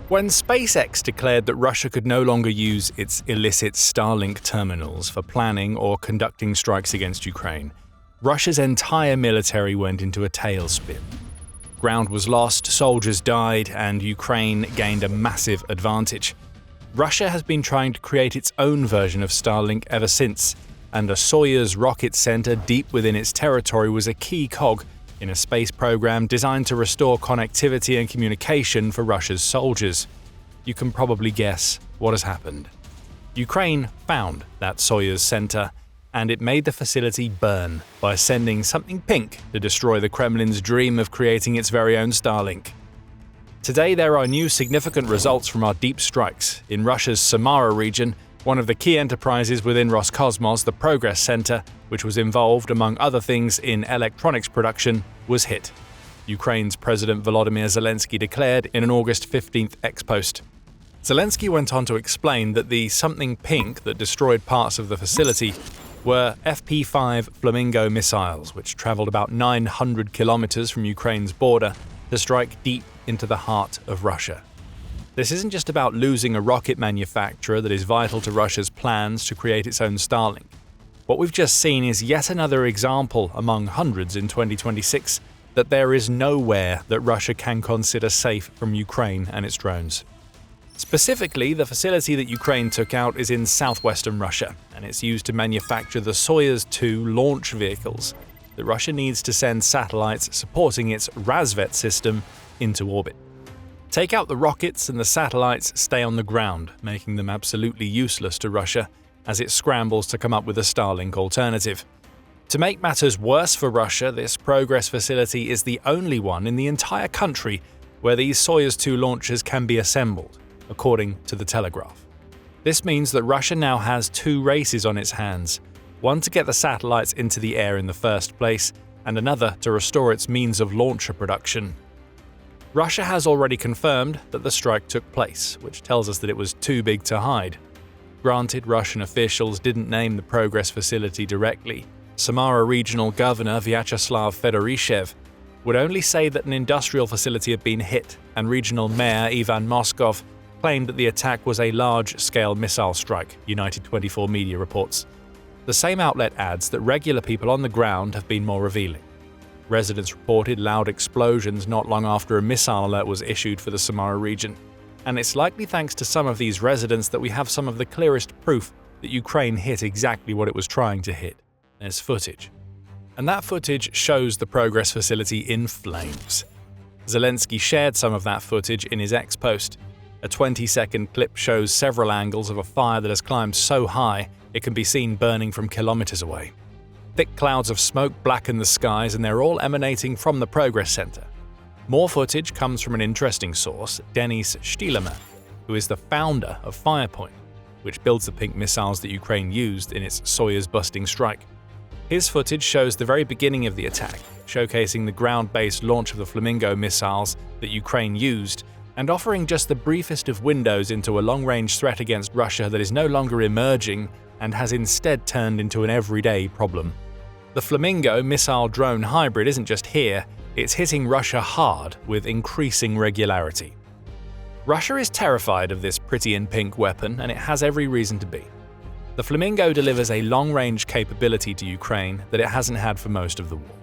When SpaceX declared that Russia could no longer use its illicit Starlink terminals for planning or conducting strikes against Ukraine, Russia's entire military went into a tailspin. Ground was lost, soldiers died, and Ukraine gained a massive advantage. Russia has been trying to create its own version of Starlink ever since, and a Soyuz rocket center deep within its territory was a key cog in a space program designed to restore connectivity and communication for Russia's soldiers. You can probably guess what has happened. Ukraine found that Soyuz center, and it made the facility burn by sending something pink to destroy the Kremlin's dream of creating its very own Starlink. Today there are new significant results from our deep strikes. In Russia's Samara region, one of the key enterprises within Roscosmos, the Progress Center, which was involved, among other things, in electronics production, was hit. Ukraine's President Volodymyr Zelensky declared in an August 15th ex-post. Zelensky went on to explain that the something pink that destroyed parts of the facility were FP-5 Flamingo missiles, which traveled about 900 kilometers from Ukraine's border to strike deep into the heart of Russia. This isn't just about losing a rocket manufacturer that is vital to Russia's plans to create its own Starlink. What we've just seen is yet another example among hundreds in 2026 that there is nowhere that Russia can consider safe from Ukraine and its drones. Specifically, the facility that Ukraine took out is in southwestern Russia, and it's used to manufacture the Soyuz 2 launch vehicles that Russia needs to send satellites supporting its Rassvet system into orbit. Take out the rockets and the satellites stay on the ground, making them absolutely useless to Russia as it scrambles to come up with a Starlink alternative. To make matters worse for Russia, this Progress facility is the only one in the entire country where these Soyuz 2 launchers can be assembled, according to the Telegraph. This means that Russia now has two races on its hands, one to get the satellites into the air in the first place, and another to restore its means of launcher production. Russia has already confirmed that the strike took place, which tells us that it was too big to hide. Granted, Russian officials didn't name the Progress facility directly. Samara Regional Governor Vyacheslav Fedorishev would only say that an industrial facility had been hit, and Regional Mayor Ivan Moskov claimed that the attack was a large-scale missile strike, United 24 media reports. The same outlet adds that regular people on the ground have been more revealing. Residents reported loud explosions not long after a missile alert was issued for the Samara region, and it's likely thanks to some of these residents that we have some of the clearest proof that Ukraine hit exactly what it was trying to hit. There's footage. And that footage shows the Progress facility in flames. Zelensky shared some of that footage in his ex-post. A 20-second clip shows several angles of a fire that has climbed so high it can be seen burning from kilometers away. Thick clouds of smoke blacken the skies, and they're all emanating from the Progress Center. More footage comes from an interesting source, Denis Stileman, who is the founder of Firepoint, which builds the pink missiles that Ukraine used in its Soyuz-busting strike. His footage shows the very beginning of the attack, showcasing the ground-based launch of the Flamingo missiles that Ukraine used, and offering just the briefest of windows into a long-range threat against Russia that is no longer emerging and has instead turned into an everyday problem. The Flamingo missile drone hybrid isn't just here, it's hitting Russia hard with increasing regularity. Russia is terrified of this pretty in pink weapon, and it has every reason to be. The Flamingo delivers a long-range capability to Ukraine that it hasn't had for most of the war.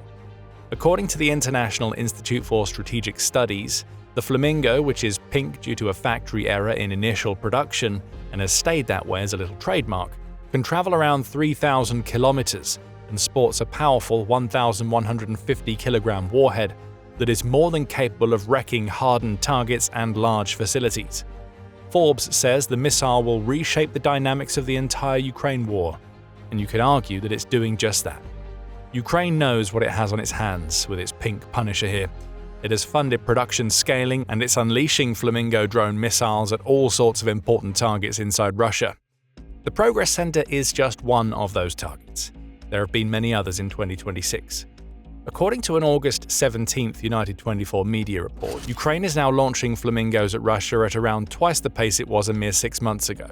According to the International Institute for Strategic Studies, the Flamingo, which is pink due to a factory error in initial production and has stayed that way as a little trademark, can travel around 3,000 kilometers and sports a powerful 1,150 kilogram warhead that is more than capable of wrecking hardened targets and large facilities. Forbes says the missile will reshape the dynamics of the entire Ukraine war, and you could argue that it's doing just that. Ukraine knows what it has on its hands with its pink Punisher here. It has funded production scaling, and it's unleashing Flamingo drone missiles at all sorts of important targets inside Russia. The Progress Center is just one of those targets. There have been many others in 2026. According to an August 17th United 24 media report, Ukraine is now launching Flamingos at Russia at around twice the pace it was a mere 6 months ago.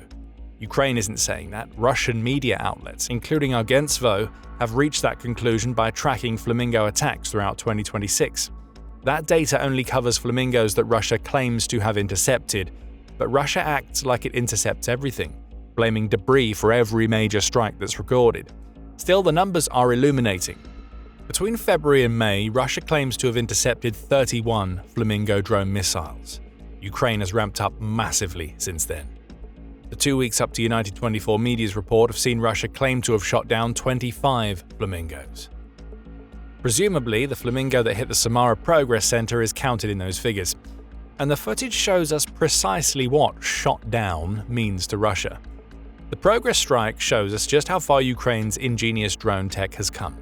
Ukraine isn't saying that. Russian media outlets, including Agentstvo, have reached that conclusion by tracking Flamingo attacks throughout 2026. That data only covers flamingos that Russia claims to have intercepted, but Russia acts like it intercepts everything, blaming Deprive for every major strike that's recorded. Still, the numbers are illuminating. Between February and May, Russia claims to have intercepted 31 Flamingo drone missiles. Ukraine has ramped up massively since then. The 2 weeks up to United 24 media's report have seen Russia claim to have shot down 25 Flamingos. Presumably, the Flamingo that hit the Samara Progress Center is counted in those figures, and the footage shows us precisely what "shot down" means to Russia. The Progress strike shows us just how far Ukraine's ingenious drone tech has come,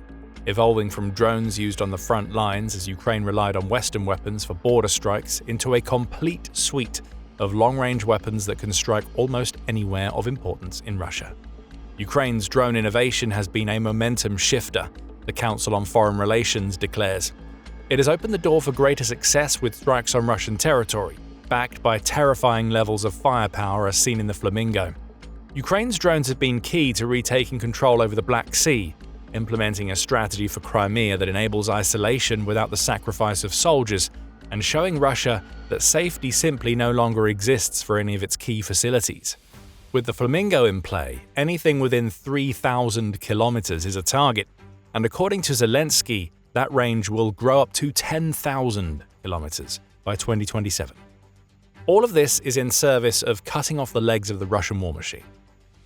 evolving from drones used on the front lines as Ukraine relied on Western weapons for border strikes into a complete suite of long-range weapons that can strike almost anywhere of importance in Russia. Ukraine's drone innovation has been a momentum shifter, the Council on Foreign Relations declares. It has opened the door for greater success with strikes on Russian territory, backed by terrifying levels of firepower as seen in the Flamingo. Ukraine's drones have been key to retaking control over the Black Sea, implementing a strategy for Crimea that enables isolation without the sacrifice of soldiers, and showing Russia that safety simply no longer exists for any of its key facilities. With the Flamingo in play, anything within 3,000 kilometers is a target, and according to Zelensky, that range will grow up to 10,000 kilometers by 2027. All of this is in service of cutting off the legs of the Russian war machine.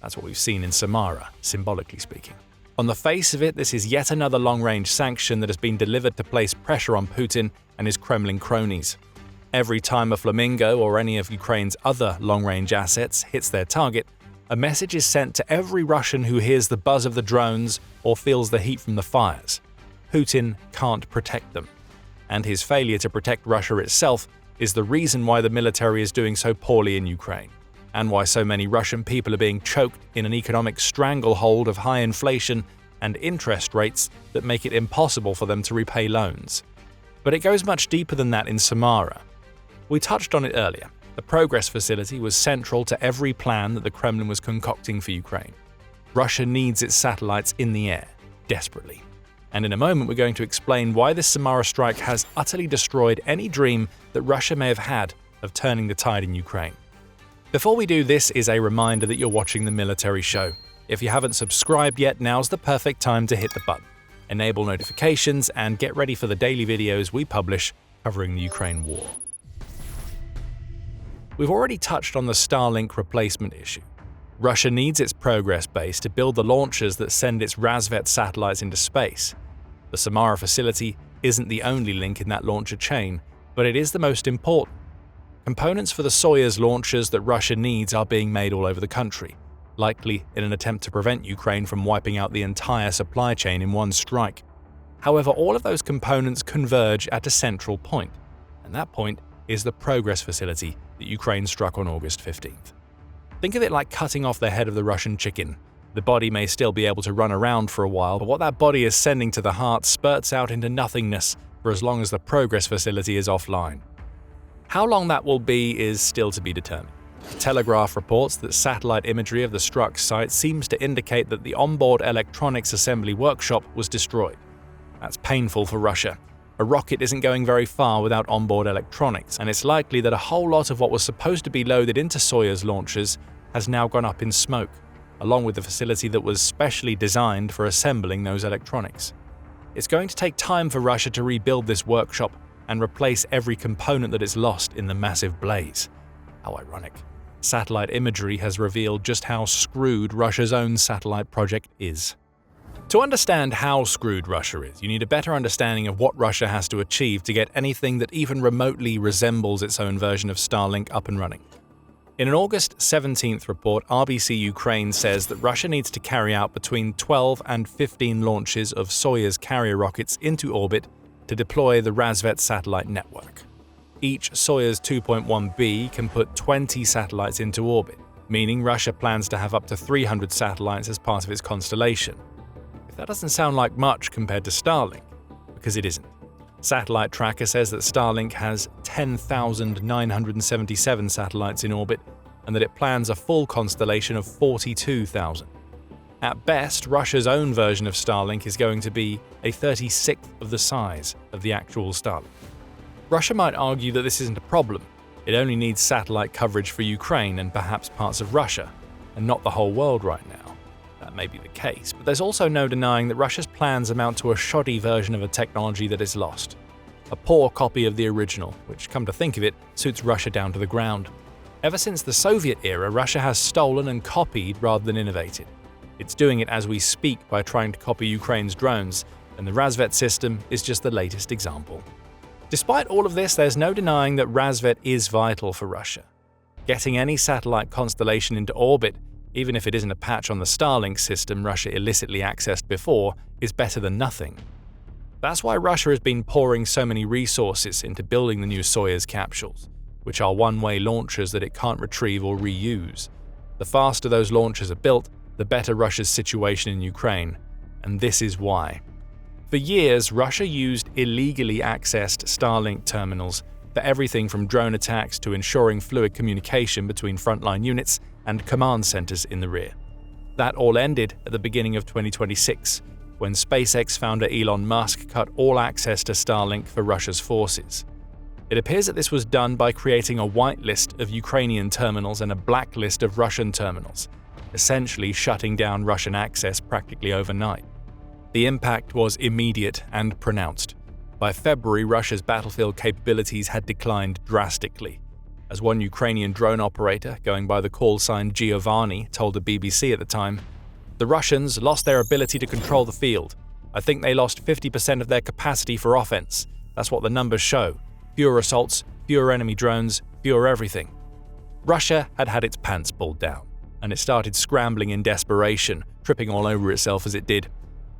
That's what we've seen in Samara, symbolically speaking. On the face of it, this is yet another long-range sanction that has been delivered to place pressure on Putin and his Kremlin cronies. Every time a Flamingo or any of Ukraine's other long-range assets hits their target, a message is sent to every Russian who hears the buzz of the drones or feels the heat from the fires. Putin can't protect them, and his failure to protect Russia itself is the reason why the military is doing so poorly in Ukraine, and why so many Russian people are being choked in an economic stranglehold of high inflation and interest rates that make it impossible for them to repay loans. But it goes much deeper than that in Samara. We touched on it earlier. The Progress facility was central to every plan that the Kremlin was concocting for Ukraine. Russia needs its satellites in the air, desperately. And in a moment we're going to explain why this Samara strike has utterly destroyed any dream that Russia may have had of turning the tide in Ukraine. Before we do, this is a reminder that you're watching The Military Show. If you haven't subscribed yet, now's the perfect time to hit the button, enable notifications, and get ready for the daily videos we publish covering the Ukraine war. We've already touched on the Starlink replacement issue. Russia needs its Progress base to build the launchers that send its Rassvet satellites into space. The Samara facility isn't the only link in that launcher chain, but it is the most important. Components for the Soyuz launchers that Russia needs are being made all over the country, likely in an attempt to prevent Ukraine from wiping out the entire supply chain in one strike. However, all of those components converge at a central point, and that point is the Progress facility that Ukraine struck on August 15th. Think of it like cutting off the head of the Russian chicken. The body may still be able to run around for a while, but what that body is sending to the heart spurts out into nothingness for as long as the Progress facility is offline. How long that will be is still to be determined. The Telegraph reports that satellite imagery of the struck site seems to indicate that the onboard electronics assembly workshop was destroyed. That's painful for Russia. A rocket isn't going very far without onboard electronics, and it's likely that a whole lot of what was supposed to be loaded into Soyuz launchers has now gone up in smoke, along with the facility that was specially designed for assembling those electronics. It's going to take time for Russia to rebuild this workshop and replace every component that it's lost in the massive blaze. How ironic. Satellite imagery has revealed just how screwed Russia's own satellite project is. To understand how screwed Russia is, you need a better understanding of what Russia has to achieve to get anything that even remotely resembles its own version of Starlink up and running. In an August 17th report, RBC Ukraine says that Russia needs to carry out between 12 and 15 launches of Soyuz carrier rockets into orbit to deploy the Rassvet satellite network. Each Soyuz 2.1B can put 20 satellites into orbit, meaning Russia plans to have up to 300 satellites as part of its constellation. If that doesn't sound like much compared to Starlink, because it isn't. Satellite Tracker says that Starlink has 10,977 satellites in orbit and that it plans a full constellation of 42,000. At best, Russia's own version of Starlink is going to be a 36th of the size of the actual Starlink. Russia might argue that this isn't a problem. It only needs satellite coverage for Ukraine and perhaps parts of Russia, and not the whole world right now. That may be the case, but there's also no denying that Russia's plans amount to a shoddy version of a technology that is lost. A poor copy of the original, which, come to think of it, suits Russia down to the ground. Ever since the Soviet era, Russia has stolen and copied rather than innovated. It's doing it as we speak by trying to copy Ukraine's drones, and the Rassvet system is just the latest example. Despite all of this, there's no denying that Rassvet is vital for Russia. Getting any satellite constellation into orbit, even if it isn't a patch on the Starlink system Russia illicitly accessed before, is better than nothing. That's why Russia has been pouring so many resources into building the new Soyuz capsules, which are one-way launchers that it can't retrieve or reuse. The faster those launchers are built, the better Russia's situation in Ukraine, and this is why. For years, Russia used illegally accessed Starlink terminals for everything from drone attacks to ensuring fluid communication between frontline units and command centers in the rear. That all ended at the beginning of 2026, when SpaceX founder Elon Musk cut all access to Starlink for Russia's forces. It appears that this was done by creating a whitelist of Ukrainian terminals and a blacklist of Russian terminals, essentially shutting down Russian access practically overnight. The impact was immediate and pronounced. By February, Russia's battlefield capabilities had declined drastically. As one Ukrainian drone operator, going by the call sign Giovanni, told the BBC at the time, "The Russians lost their ability to control the field. I think they lost 50% of their capacity for offense. That's what the numbers show. Fewer assaults, fewer enemy drones, fewer everything." Russia had had its pants pulled down, and it started scrambling in desperation, tripping all over itself as it did.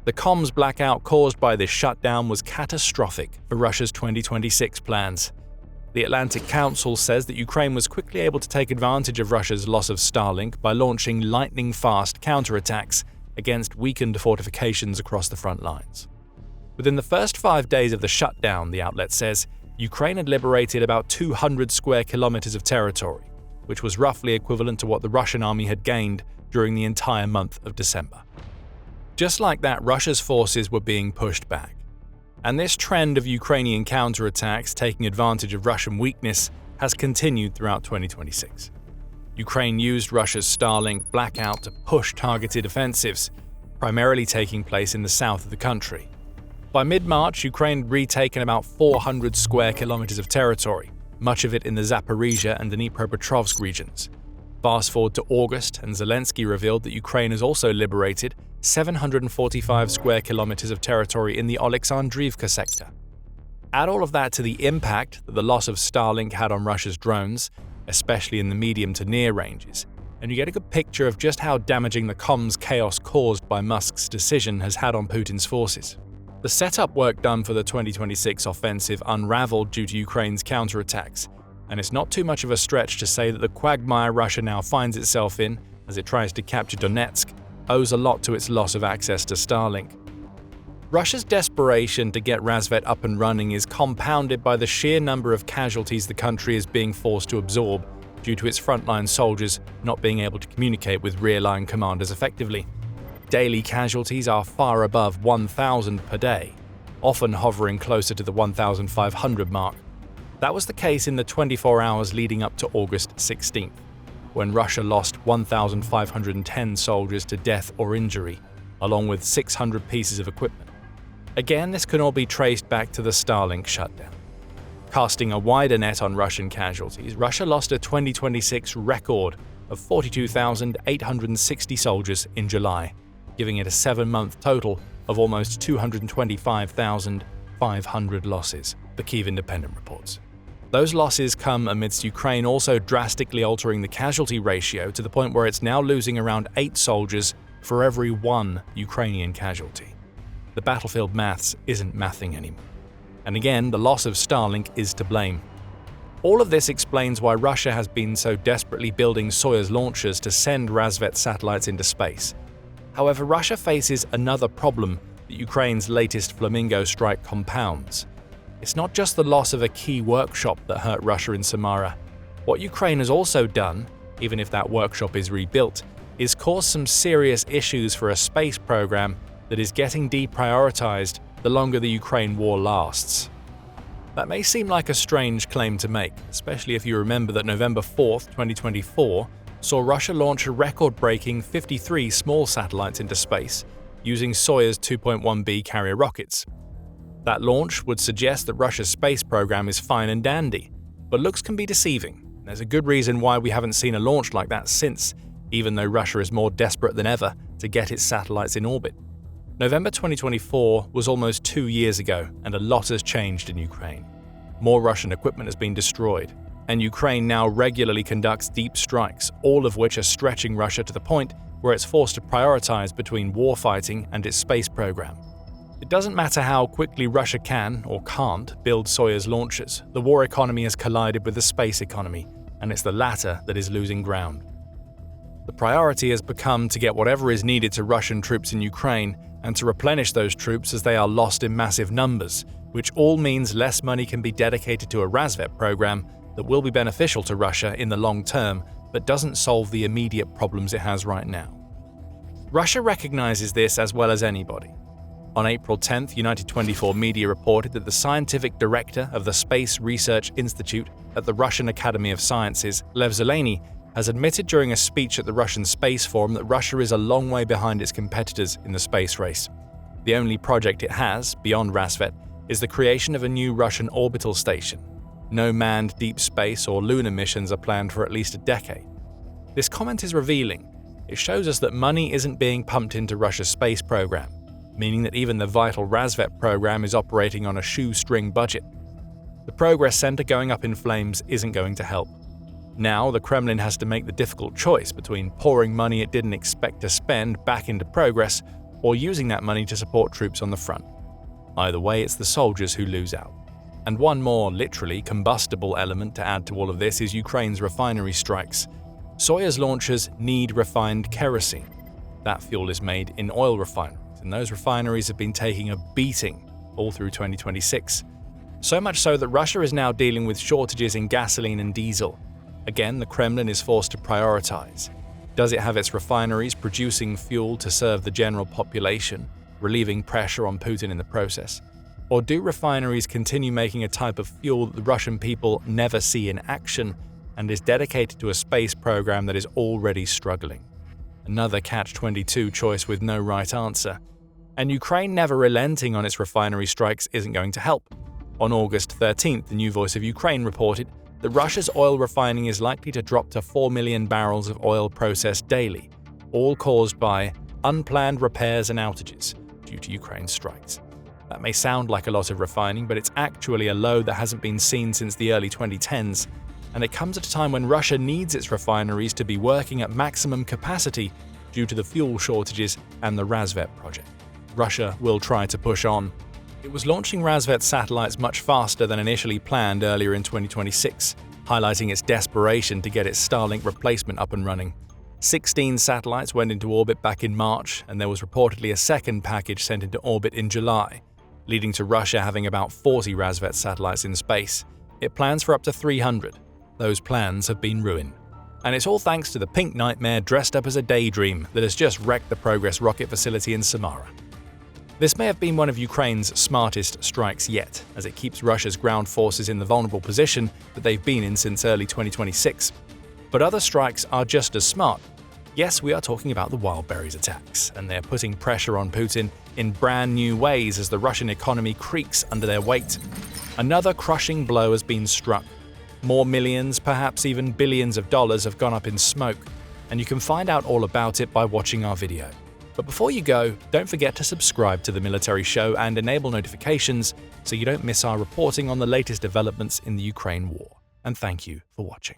The comms blackout caused by this shutdown was catastrophic for Russia's 2026 plans. The Atlantic Council says that Ukraine was quickly able to take advantage of Russia's loss of Starlink by launching lightning-fast counterattacks against weakened fortifications across the front lines. Within the first 5 days of the shutdown, the outlet says, Ukraine had liberated about 200 square kilometers of territory, which was roughly equivalent to what the Russian army had gained during the entire month of December. Just like that, Russia's forces were being pushed back. And this trend of Ukrainian counterattacks taking advantage of Russian weakness has continued throughout 2026. Ukraine used Russia's Starlink Blackout to push targeted offensives, primarily taking place in the south of the country. By mid-March, Ukraine had retaken about 400 square kilometers of territory, much of it in the Zaporizhia and Dnipropetrovsk regions. Fast forward to August, and Zelensky revealed that Ukraine has also liberated 745 square kilometers of territory in the Alexandrivka sector. Add all of that to the impact that the loss of Starlink had on Russia's drones, especially in the medium to near ranges, and you get a good picture of just how damaging the comms chaos caused by Musk's decision has had on Putin's forces. The setup work done for the 2026 offensive unraveled due to Ukraine's counterattacks, and it's not too much of a stretch to say that the quagmire Russia now finds itself in, as it tries to capture Donetsk, owes a lot to its loss of access to Starlink. Russia's desperation to get Rassvet up and running is compounded by the sheer number of casualties the country is being forced to absorb due to its frontline soldiers not being able to communicate with rear-line commanders effectively. Daily casualties are far above 1,000 per day, often hovering closer to the 1,500 mark. That was the case in the 24 hours leading up to August 16th, when Russia lost 1,510 soldiers to death or injury, along with 600 pieces of equipment. Again, this can all be traced back to the Starlink shutdown. Casting a wider net on Russian casualties, Russia lost a 2026 record of 42,860 soldiers in July, giving it a 7-month total of almost 225,500 losses, the Kyiv Independent reports. Those losses come amidst Ukraine also drastically altering the casualty ratio to the point where it's now losing around 8 soldiers for every 1 Ukrainian casualty. The battlefield maths isn't mathing anymore. And again, the loss of Starlink is to blame. All of this explains why Russia has been so desperately building Soyuz launchers to send Rassvet satellites into space. However, Russia faces another problem that Ukraine's latest Flamingo strike compounds. It's not just the loss of a key workshop that hurt Russia in Samara. What Ukraine has also done, even if that workshop is rebuilt, is cause some serious issues for a space program that is getting deprioritized the longer the Ukraine war lasts. That may seem like a strange claim to make, especially if you remember that November 4th, 2024 saw Russia launch a record-breaking 53 small satellites into space using Soyuz 2.1B carrier rockets. That launch would suggest that Russia's space program is fine and dandy, but looks can be deceiving. There's a good reason why we haven't seen a launch like that since, even though Russia is more desperate than ever to get its satellites in orbit. November 2024 was almost 2 years ago, and a lot has changed in Ukraine. More Russian equipment has been destroyed, and Ukraine now regularly conducts deep strikes, all of which are stretching Russia to the point where it's forced to prioritize between warfighting and its space program. It doesn't matter how quickly Russia can or can't build Soyuz launchers, the war economy has collided with the space economy, and it's the latter that is losing ground. The priority has become to get whatever is needed to Russian troops in Ukraine and to replenish those troops as they are lost in massive numbers, which all means less money can be dedicated to a Rassvet program that will be beneficial to Russia in the long term but doesn't solve the immediate problems it has right now. Russia recognizes this as well as anybody. On April 10th, United 24 media reported that the scientific director of the Space Research Institute at the Russian Academy of Sciences, Lev Zeleny, has admitted during a speech at the Russian Space Forum that Russia is a long way behind its competitors in the space race. The only project it has, beyond Rassvet, is the creation of a new Russian orbital station. No manned deep space or lunar missions are planned for at least a decade. This comment is revealing. It shows us that money isn't being pumped into Russia's space program, meaning that even the vital Rassvet program is operating on a shoestring budget. The Progress Center going up in flames isn't going to help. Now, the Kremlin has to make the difficult choice between pouring money it didn't expect to spend back into progress or using that money to support troops on the front. Either way, it's the soldiers who lose out. And one more, literally, combustible element to add to all of this is Ukraine's refinery strikes. Soyuz launchers need refined kerosene. That fuel is made in oil refineries, and those refineries have been taking a beating all through 2026. So much so that Russia is now dealing with shortages in gasoline and diesel. Again, the Kremlin is forced to prioritize. Does it have its refineries producing fuel to serve the general population, relieving pressure on Putin in the process? Or do refineries continue making a type of fuel that the Russian people never see in action and is dedicated to a space program that is already struggling? Another catch-22 choice with no right answer. And Ukraine never relenting on its refinery strikes isn't going to help. On August 13th, the New Voice of Ukraine reported that Russia's oil refining is likely to drop to 4 million barrels of oil processed daily, all caused by unplanned repairs and outages due to Ukraine's strikes. That may sound like a lot of refining, but it's actually a low that hasn't been seen since the early 2010s, and it comes at a time when Russia needs its refineries to be working at maximum capacity due to the fuel shortages and the Rassvet project. Russia will try to push on. It was launching Rassvet satellites much faster than initially planned earlier in 2026, highlighting its desperation to get its Starlink replacement up and running. 16 satellites went into orbit back in March, and there was reportedly a second package sent into orbit in July, leading to Russia having about 40 Rassvet satellites in space. It plans for up to 300. Those plans have been ruined. And it's all thanks to the pink nightmare dressed up as a daydream that has just wrecked the Progress rocket facility in Samara. This may have been one of Ukraine's smartest strikes yet, as it keeps Russia's ground forces in the vulnerable position that they've been in since early 2026. But other strikes are just as smart. Yes, we are talking about the Wildberries attacks, and they're putting pressure on Putin in brand new ways as the Russian economy creaks under their weight. Another crushing blow has been struck. More millions, perhaps even billions of dollars have gone up in smoke, and you can find out all about it by watching our video. But before you go, don't forget to subscribe to The Military Show and enable notifications so you don't miss our reporting on the latest developments in the Ukraine war. And thank you for watching.